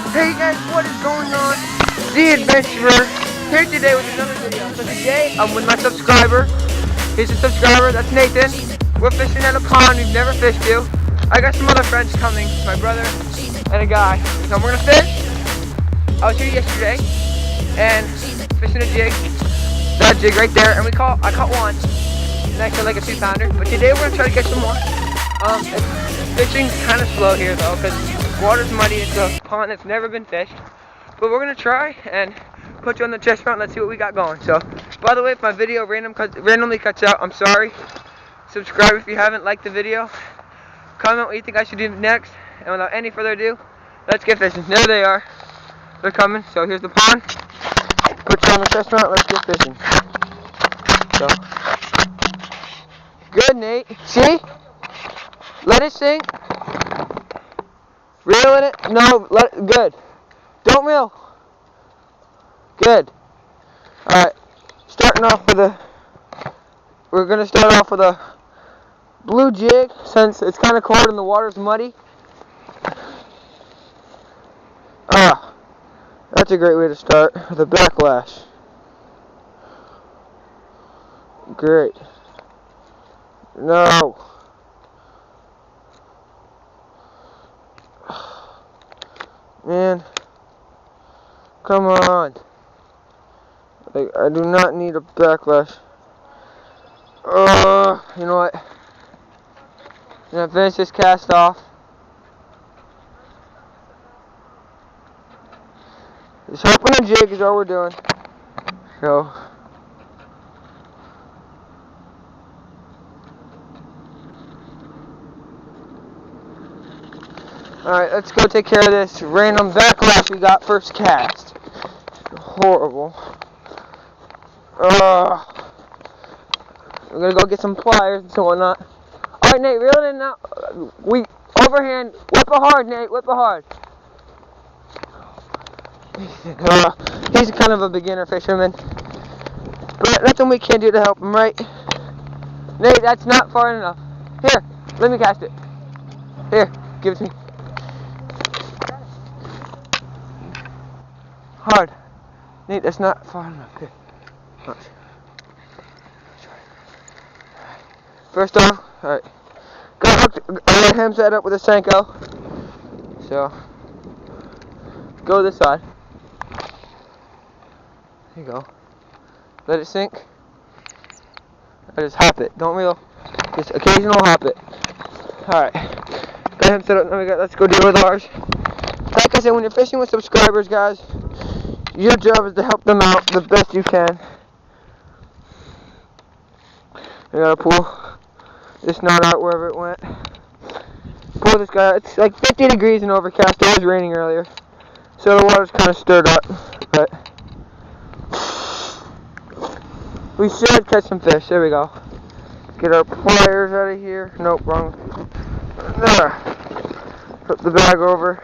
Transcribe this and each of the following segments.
Hey guys, what is going on? The Adventurer here today with another video. So today I'm with my subscriber. He's a subscriber, that's Nathan. We're fishing at a pond we've never fished to. I got some other friends coming, my brother and a guy. So we're gonna fish. I was here yesterday and fishing a jig. That jig right there, and I caught one. Nice one, like a 2-pounder. But today we're gonna try to catch some more. Fishing's kind of slow here though, because water's muddy. It's a pond that's never been fished. But we're gonna try and put you on the chest mount. Let's see what we got going. So, by the way, if my video randomly cuts out, I'm sorry. Subscribe if you haven't. Like the video. Comment what you think I should do next. And without any further ado, let's get fishing. There they are. They're coming. So here's the pond. Put you on the chest mount. Let's get fishing. So, good, Nate. See? Let it sink. Reel in it. No, good. Don't reel. Good. Alright. We're going to start off with a blue jig since it's kind of cold and the water's muddy. That's a great way to start with a backlash. Great. No. Man. Come on. Like, I do not need a backlash. You know what? I'm gonna finish this cast off. Just hoping a jig is all we're doing. So. Alright, let's go take care of this random backlash we got first cast. Horrible. We're gonna go get some pliers and so whatnot. Alright, Nate, reel it in now. Overhand. Whip it hard, Nate. Whip it hard. He's kind of a beginner fisherman. But nothing we can do to help him, right? Nate, that's not far enough. Here, let me cast it. Here, give it to me. Hard. Nate, that's not far enough. Here. Watch. First off, alright. Got him set up with a Senko. So, go this side. There you go. Let it sink. I just hop it. Don't reel. Just occasional hop it. Alright. Got him set up. Now let's go deal with ours. Like I said, when you're fishing with subscribers, guys, your job is to help them out the best you can. You gotta pull this knot out wherever it went. Pull this guy out. It's like 50 degrees and overcast. It was raining earlier, so the water's kind of stirred up. But we should catch some fish. There we go. Get our pliers out of here. Nope, wrong. There. Flip the bag over.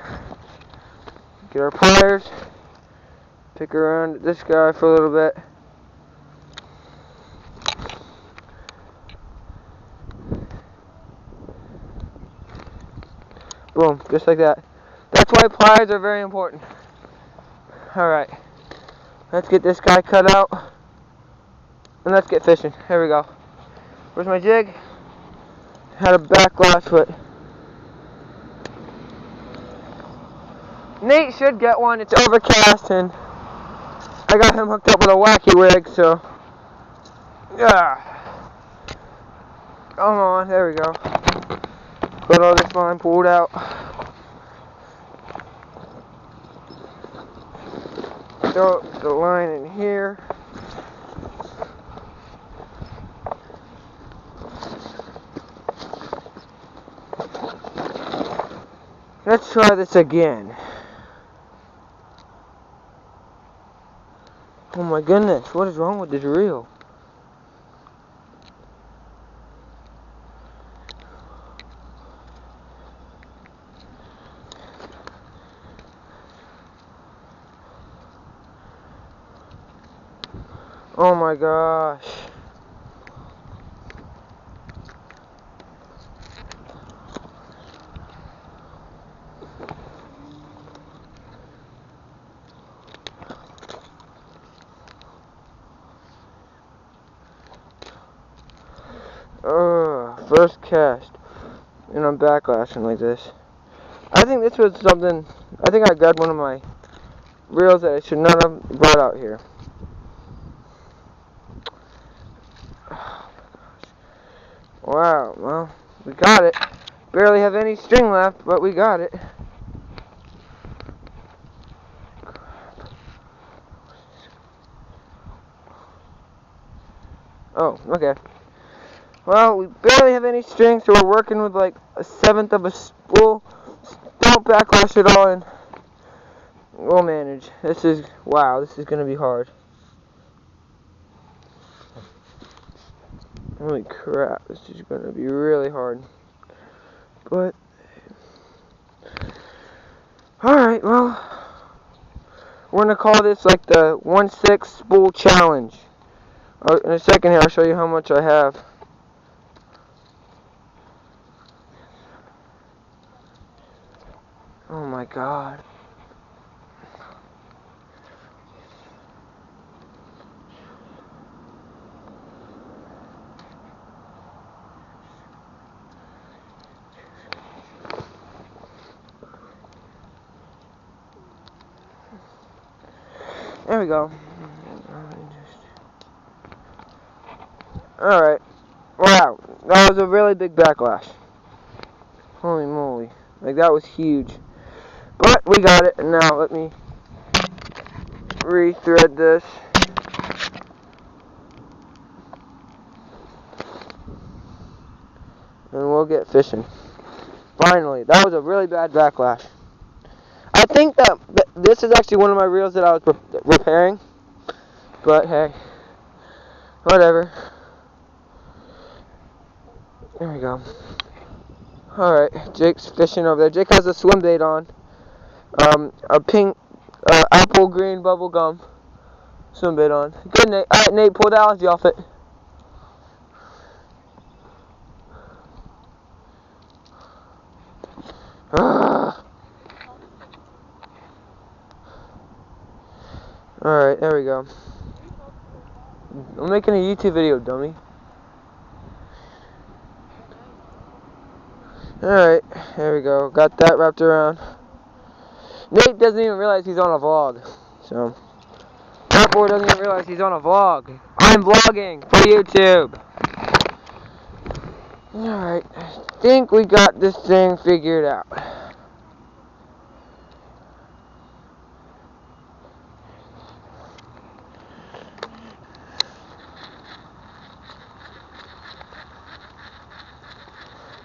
Get our pliers. Pick around this guy for a little bit. Boom, just like that. That's why pliers are very important. Alright. Let's get this guy cut out. And let's get fishing. Here we go. Where's my jig? Had a backlash, but Nate should get one. It's overcast and I got him hooked up with a wacky rig, so yeah. Come on, there we go. Got all this line pulled out. Throw the line in here. Let's try this again. Oh my goodness, what is wrong with this reel? Oh my gosh. first cast, and I'm backlashing like this. I think this was something, I think I grabbed one of my reels that I should not have brought out here. Wow, well, we got it. Barely have any string left, but we got it. Oh, okay. Well, we barely have any string, so we're working with like 1/7 of a spool. Don't backlash it all, and we'll manage. Wow, this is going to be hard. Holy crap, this is going to be really hard. But, alright, well, we're going to call this like the 1/6 spool challenge. In a second here, I'll show you how much I have. Oh my god. There we go. Alright. Wow. That was a really big backlash. Holy moly. Like, that was huge. But we got it. And now let me rethread this. And we'll get fishing. Finally. That was a really bad backlash. I think that this is actually one of my reels that I was repairing. But hey. Whatever. There we go. Alright, Jake's fishing over there. Jake has a swim bait on. A pink, apple green bubble gum swim bait on. Good, Nate. Alright, Nate, pull the algae off it. Alright, there we go. I'm making a YouTube video, dummy. Alright, there we go. Got that wrapped around. Nate doesn't even realize he's on a vlog. So, that boy doesn't even realize he's on a vlog. I'm vlogging for YouTube. Alright, I think we got this thing figured out.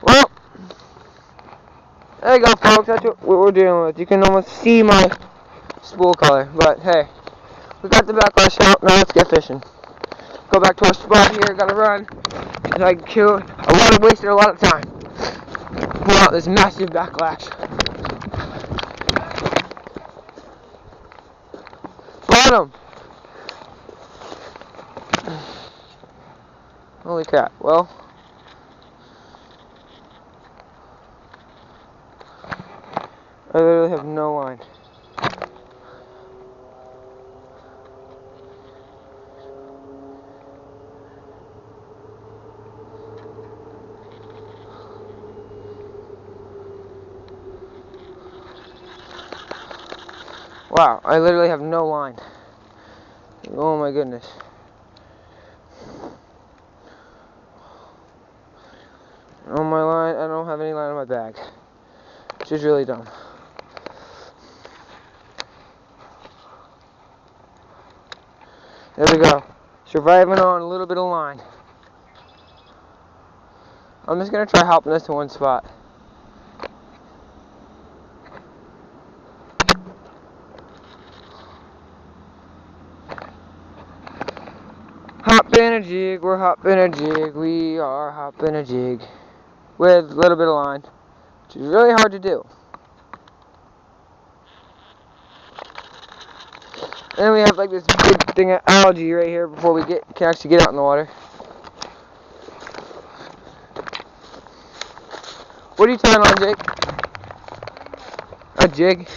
Well, there you go, folks. That's what we're dealing with. You can almost see my spool color. But hey, we got the backlash out. Now let's get fishing. Go back to our spot here. Gotta run. And I wasted a lot of time. Pull out this massive backlash. Bottom. Holy crap. Well, I literally have no line. Wow, I literally have no line. Oh my goodness. On my line, I don't have any line in my bag. Which is really dumb. There we go. Surviving on a little bit of line. I'm just going to try hopping this to one spot. Hopping a jig, we're hopping a jig, we are hopping a jig. With a little bit of line. Which is really hard to do. And then we have like this big thing of algae right here before we can actually get out in the water. What are you tying on, Jake? A jig?